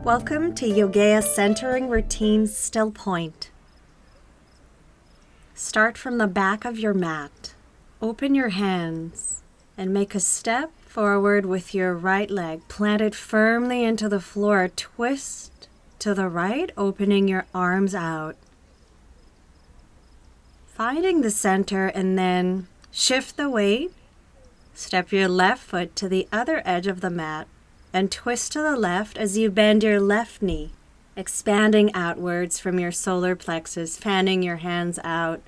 Welcome to Yogea Centering Routine Still Point. Start from the back of your mat. Open your hands and make a step forward with your right leg planted firmly into the floor. Twist to the right, opening your arms out. Finding the center and then shift the weight. Step your left foot to the other edge of the mat and twist to the left as you bend your left knee, expanding outwards from your solar plexus, fanning your hands out.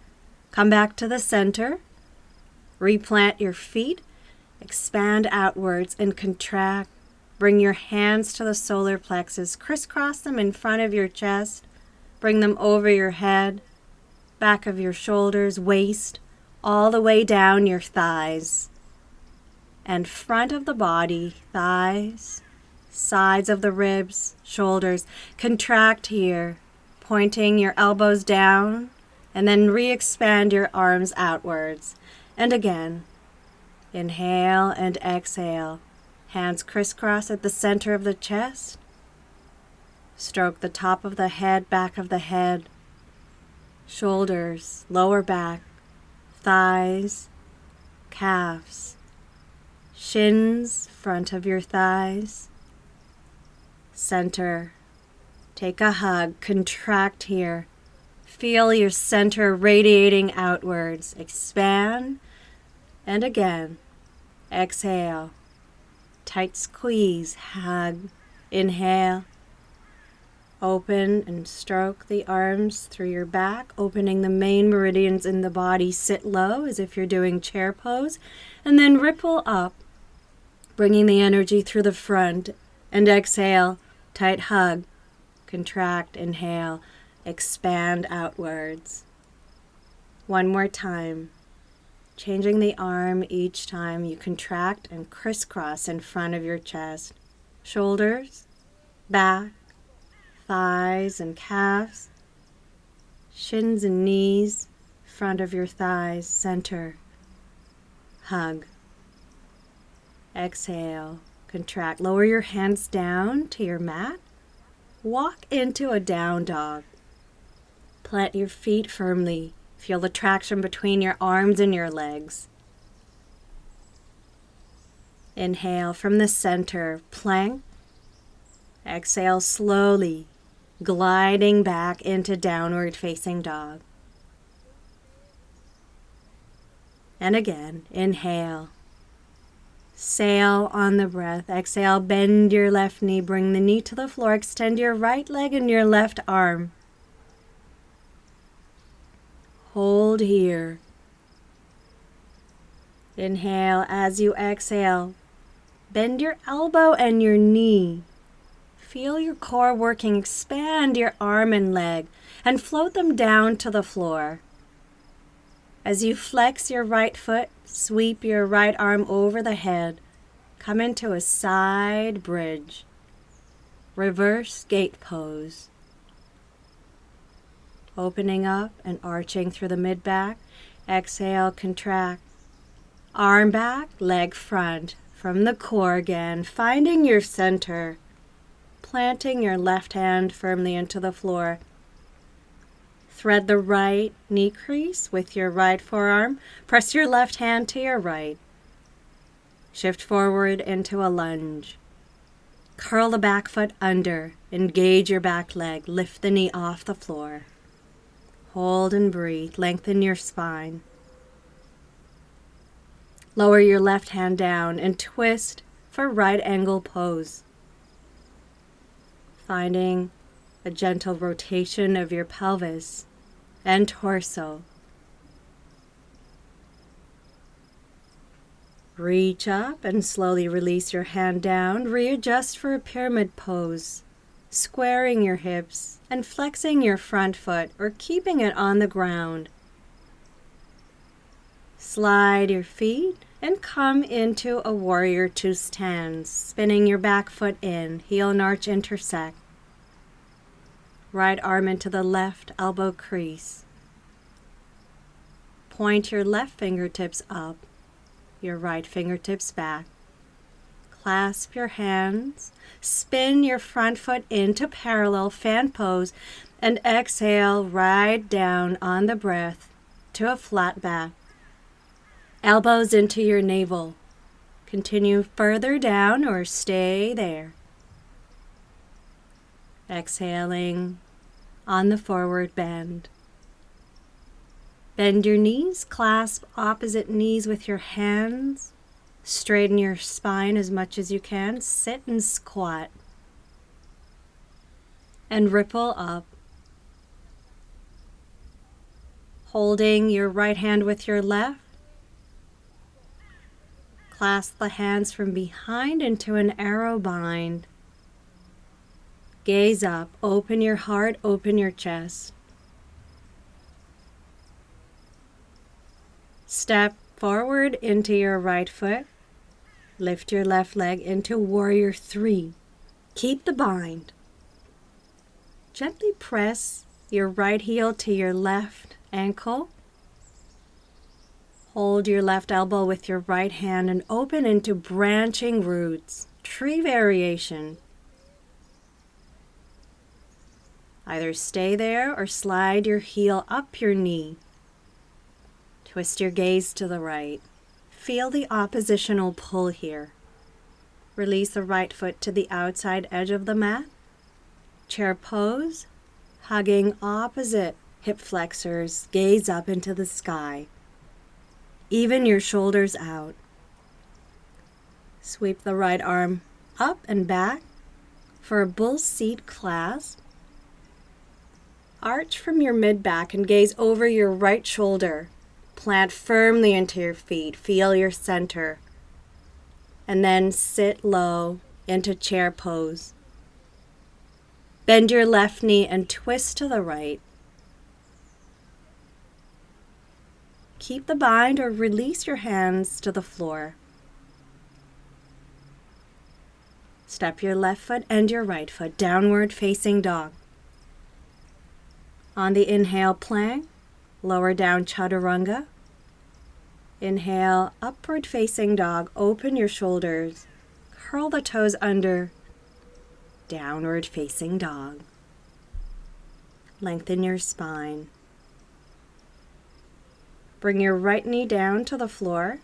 Come back to the center, replant your feet, expand outwards and contract. Bring your hands to the solar plexus, crisscross them in front of your chest, bring them over your head, back of your shoulders, waist, all the way down your thighs. And front of the body, thighs, sides of the ribs, shoulders. Contract here, pointing your elbows down, and then re-expand your arms outwards. And again, inhale and exhale. Hands crisscross at the center of the chest. Stroke the top of the head, back of the head, shoulders, lower back, thighs, calves, shins, front of your thighs, center. Take a hug, contract here. Feel your center radiating outwards. Expand, and again, exhale. Tight squeeze, hug, inhale. Open and stroke the arms through your back, opening the main meridians in the body. Sit low as if you're doing chair pose, and then ripple up, bringing the energy through the front, and exhale, tight hug, contract, inhale, expand outwards. One more time, changing the arm each time you contract and crisscross in front of your chest, shoulders, back, thighs and calves, shins and knees, front of your thighs, center, hug. Exhale, contract. Lower your hands down to your mat. Walk into a down dog. Plant your feet firmly. Feel the traction between your arms and your legs. Inhale from the center, plank. Exhale slowly, gliding back into downward facing dog. And again, inhale. Sail on the breath. Exhale, bend your left knee, bring the knee to the floor, extend your right leg and your left arm. Hold here. Inhale as you exhale. Bend your elbow and your knee. Feel your core working. Expand your arm and leg and float them down to the floor. As you flex your right foot, sweep your right arm over the head. Come into a side bridge. Reverse gate pose. Opening up and arching through the mid-back. Exhale, contract. Arm back, leg front. From the core again, finding your center. Planting your left hand firmly into the floor. Thread the right knee crease with your right forearm. Press your left hand to your right. Shift forward into a lunge. Curl the back foot under. Engage your back leg. Lift the knee off the floor. Hold and breathe. Lengthen your spine. Lower your left hand down and twist for right angle pose. Finding a gentle rotation of your pelvis and torso. Reach up and slowly release your hand down. Readjust for a pyramid pose, squaring your hips and flexing your front foot or keeping it on the ground. Slide your feet and come into a warrior two stands, spinning your back foot in, heel and arch intersect. Right arm into the left elbow crease. Point your left fingertips up, your right fingertips back. Clasp your hands, spin your front foot into parallel fan pose, and exhale right down on the breath to a flat back. Elbows into your navel. Continue further down or stay there. Exhaling on the forward bend. Bend your knees, clasp opposite knees with your hands. Straighten your spine as much as you can. Sit and squat. And ripple up. Holding your right hand with your left. Clasp the hands from behind into an arrow bind. Gaze up, open your heart, open your chest. Step forward into your right foot. Lift your left leg into warrior 3. Keep the bind. Gently press your right heel to your left ankle. Hold your left elbow with your right hand and open into branching roots, tree variation. Either stay there or slide your heel up your knee. Twist your gaze to the right. Feel the oppositional pull here. Release the right foot to the outside edge of the mat. Chair pose, hugging opposite hip flexors, gaze up into the sky. Even your shoulders out. Sweep the right arm up and back for a bull seat clasp. Arch from your mid-back and gaze over your right shoulder. Plant firmly into your feet. Feel your center. And then sit low into chair pose. Bend your left knee and twist to the right. Keep the bind or release your hands to the floor. Step your left foot and your right foot, downward facing dog. On the inhale, plank, lower down chaturanga. Inhale, upward facing dog, open your shoulders, curl the toes under, downward facing dog. Lengthen your spine. Bring your right knee down to the floor.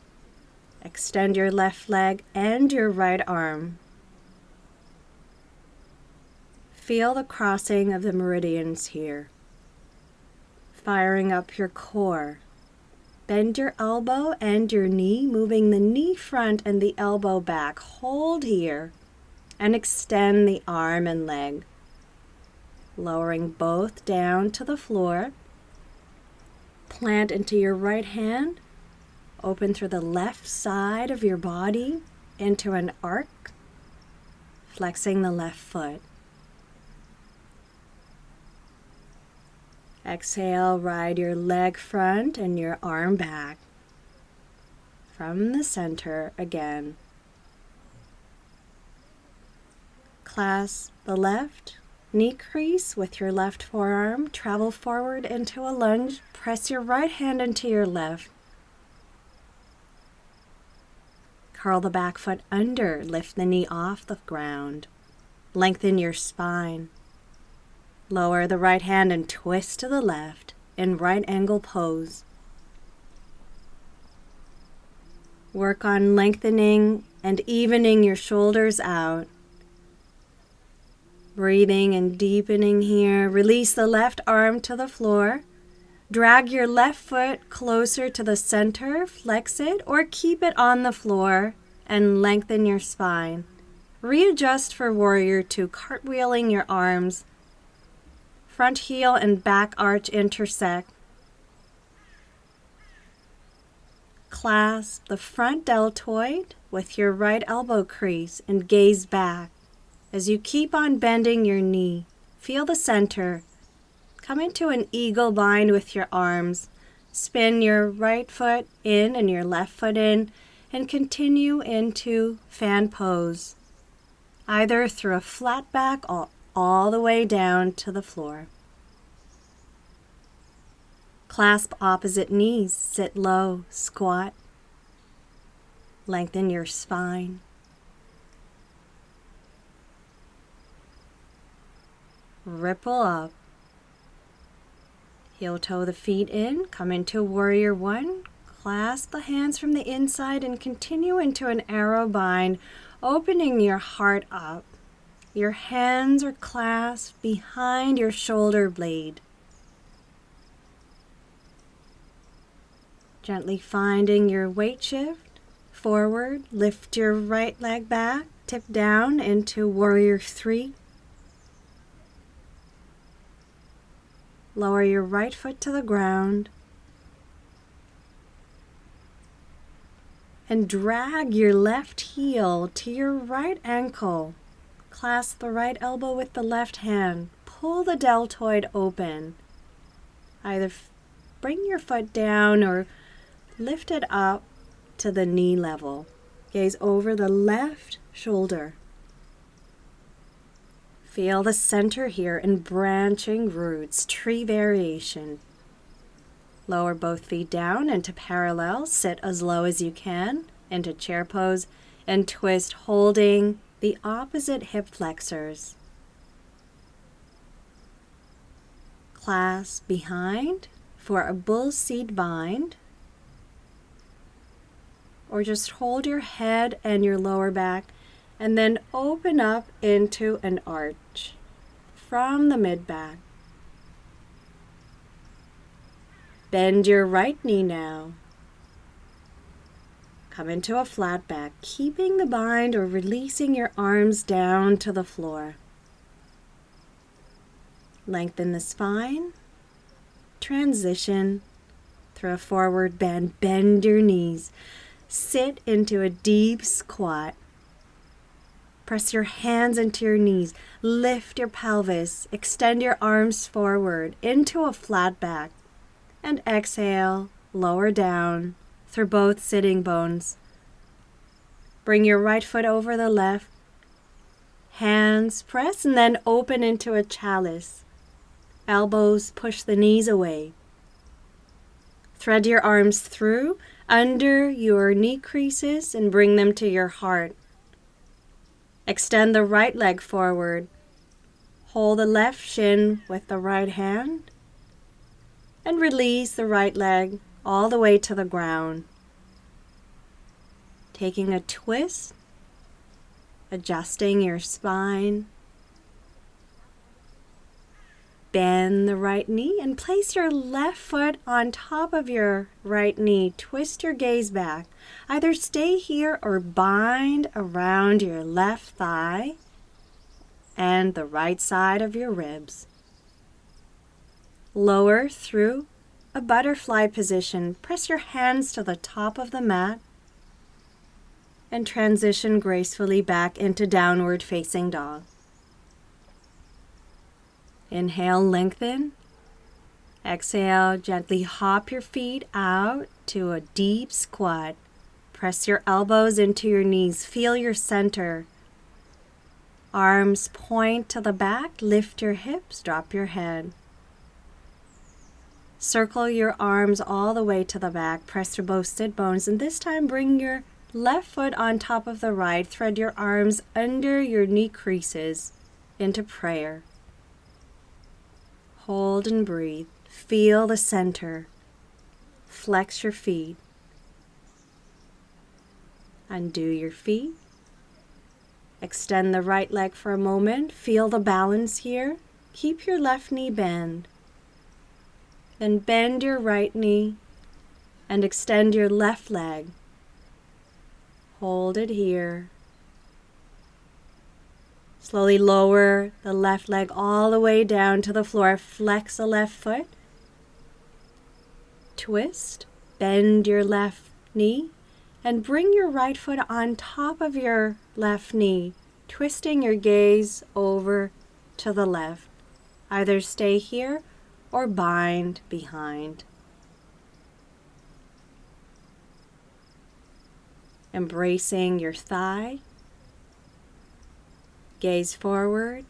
Extend your left leg and your right arm. Feel the crossing of the meridians here. Firing up your core. Bend your elbow and your knee, moving the knee front and the elbow back. Hold here and extend the arm and leg. Lowering both down to the floor. Plant into your right hand. Open through the left side of your body into an arc, flexing the left foot. Exhale, ride your leg front and your arm back. From the center again. Clasp the left knee crease with your left forearm. Travel forward into a lunge. Press your right hand into your left. Curl the back foot under. Lift the knee off the ground. Lengthen your spine. Lower the right hand and twist to the left in right angle pose. Work on lengthening and evening your shoulders out. Breathing and deepening here. Release the left arm to the floor. Drag your left foot closer to the center. Flex it or keep it on the floor and lengthen your spine. Readjust for warrior 2, cartwheeling your arms. Front heel and back arch intersect. Clasp the front deltoid with your right elbow crease and gaze back. As you keep on bending your knee, feel the center. Come into an eagle bind with your arms. Spin your right foot in and your left foot in and continue into fan pose, either through a flat back or all the way down to the floor. Clasp opposite knees, sit low, squat. Lengthen your spine. ripple up. Heel toe the feet in, come into warrior one, clasp the hands from the inside and continue into an arrow bind, opening your heart up. Your hands are clasped behind your shoulder blade. Gently finding your weight shift, forward, lift your right leg back, tip down into warrior three. Lower your right foot to the ground and drag your left heel to your right ankle. Clasp the right elbow with the left hand. Pull the deltoid open. Either bring your foot down or lift it up to the knee level. Gaze over the left shoulder. Feel the center here in branching roots, tree variation. Lower both feet down into parallel. Sit as low as you can into chair pose and twist, holding the opposite hip flexors. Clasp behind for a bull seat bind. Or just hold your head and your lower back and then open up into an arch from the mid-back. Bend your right knee now. Come into a flat back, keeping the bind or releasing your arms down to the floor. Lengthen the spine. Transition through a forward bend. Bend your knees. Sit into a deep squat. Press your hands into your knees. Lift your pelvis. Extend your arms forward into a flat back. And exhale, lower down through both sitting bones. Bring your right foot over the left. Hands press and then open into a chalice. Elbows push the knees away. Thread your arms through under your knee creases and bring them to your heart. Extend the right leg forward. Hold the left shin with the right hand. And release the right leg all the way to the ground. Taking a twist, adjusting your spine. Bend the right knee and place your left foot on top of your right knee. Twist your gaze back. Either stay here or bind around your left thigh and the right side of your ribs. Lower through a butterfly position. Press your hands to the top of the mat and transition gracefully back into downward facing dog. Inhale, lengthen. Exhale, gently hop your feet out to a deep squat. Press your elbows into your knees. Feel your center. Arms point to the back. Lift your hips. Drop your head. Circle your arms all the way to the back. Press through both sit bones. And this time bring your left foot on top of the right. Thread your arms under your knee creases into prayer. Hold and breathe. Feel the center. Flex your feet. Undo your feet. Extend the right leg for a moment. Feel the balance here. Keep your left knee bent. Then bend your right knee and extend your left leg. Hold it here. Slowly lower the left leg all the way down to the floor. Flex the left foot. Twist. Bend your left knee and bring your right foot on top of your left knee, twisting your gaze over to the left. Either stay here or bind behind. Embracing your thigh. Gaze forward.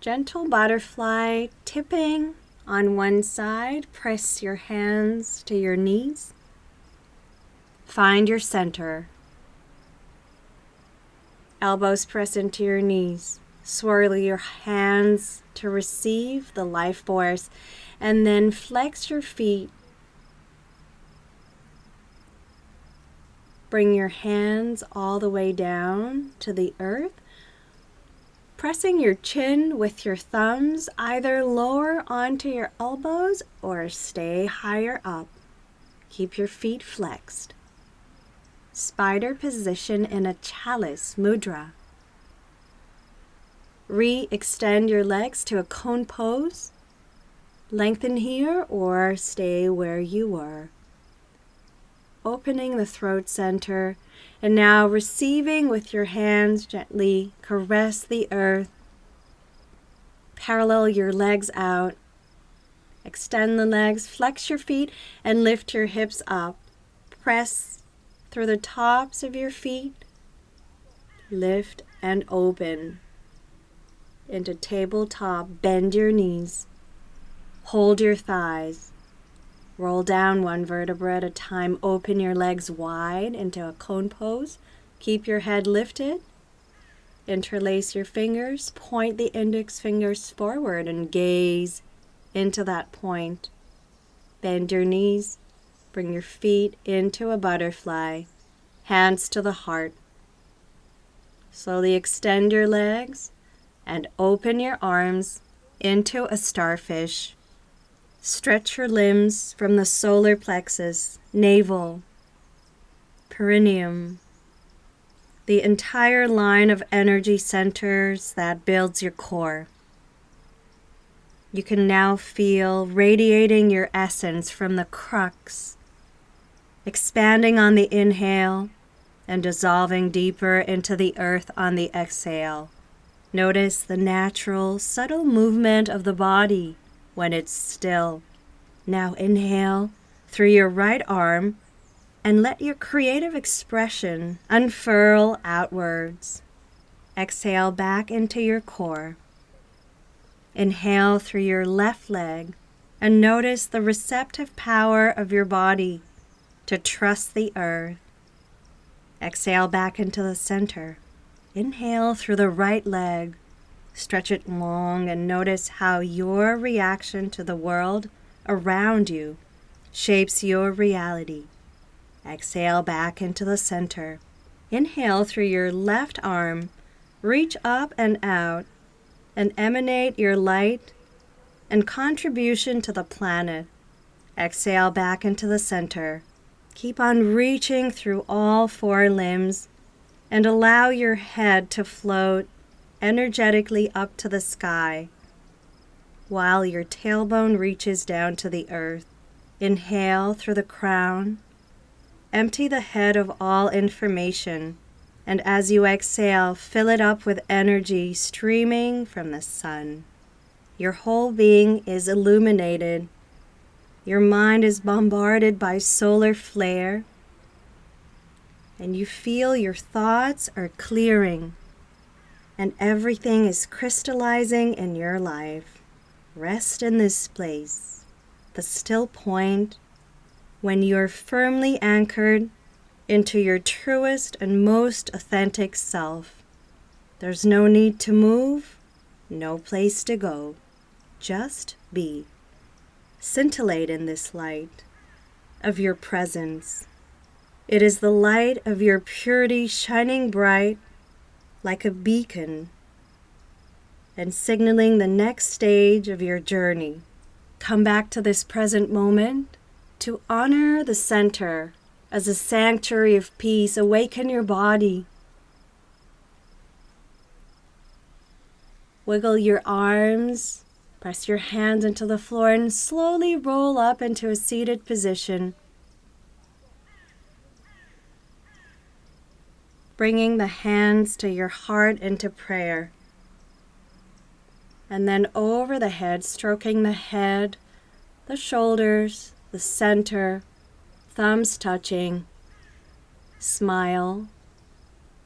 Gentle butterfly, tipping on one side. Press your hands to your knees. Find your center. Elbows press into your knees. Swirl your hands to receive the life force, and then flex your feet. Bring your hands all the way down to the earth, pressing your chin with your thumbs either lower onto your elbows or stay higher up. Keep your feet flexed. Spider position in a chalice mudra. Re-extend your legs to a cone pose. Lengthen here or stay where you were. Opening the throat center, and now receiving with your hands, gently caress the earth. Parallel your legs out. Extend the legs, flex your feet, and lift your hips up. Press through the tops of your feet. Lift and open into tabletop. Bend your knees. Hold your thighs. Roll down one vertebra at a time. Open your legs wide into a cone pose. Keep your head lifted. Interlace your fingers. Point the index fingers forward and gaze into that point. Bend your knees. Bring your feet into a butterfly. Hands to the heart. Slowly extend your legs and open your arms into a starfish. Stretch your limbs from the solar plexus, navel, perineum, the entire line of energy centers that builds your core. You can now feel radiating your essence from the crux, expanding on the inhale and dissolving deeper into the earth on the exhale. Notice the natural, subtle movement of the body when it's still. Now inhale through your right arm and let your creative expression unfurl outwards. Exhale back into your core. Inhale through your left leg and notice the receptive power of your body to trust the earth. Exhale back into the center. Inhale through the right leg. Stretch it long and notice how your reaction to the world around you shapes your reality. Exhale back into the center. Inhale through your left arm. Reach up and out and emanate your light and contribution to the planet. Exhale back into the center. Keep on reaching through all four limbs and allow your head to float energetically up to the sky while your tailbone reaches down to the earth. Inhale through the crown. Empty the head of all information, and as you exhale, fill it up with energy streaming from the sun. Your whole being is illuminated. Your mind is bombarded by solar flare, and you feel your thoughts are clearing, and everything is crystallizing in your life. Rest in this place, the still point, when you're firmly anchored into your truest and most authentic self. There's no need to move, no place to go. Just be. Scintillate in this light of your presence. It is the light of your purity shining bright like a beacon and signaling the next stage of your journey. Come back to this present moment to honor the center as a sanctuary of peace. Awaken your body. Wiggle your arms. Press your hands into the floor and slowly roll up into a seated position. Bringing the hands to your heart into prayer. And then over the head, stroking the head, the shoulders, the center, thumbs touching. Smile.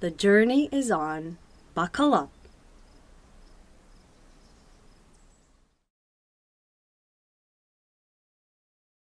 The journey is on. Buckle up.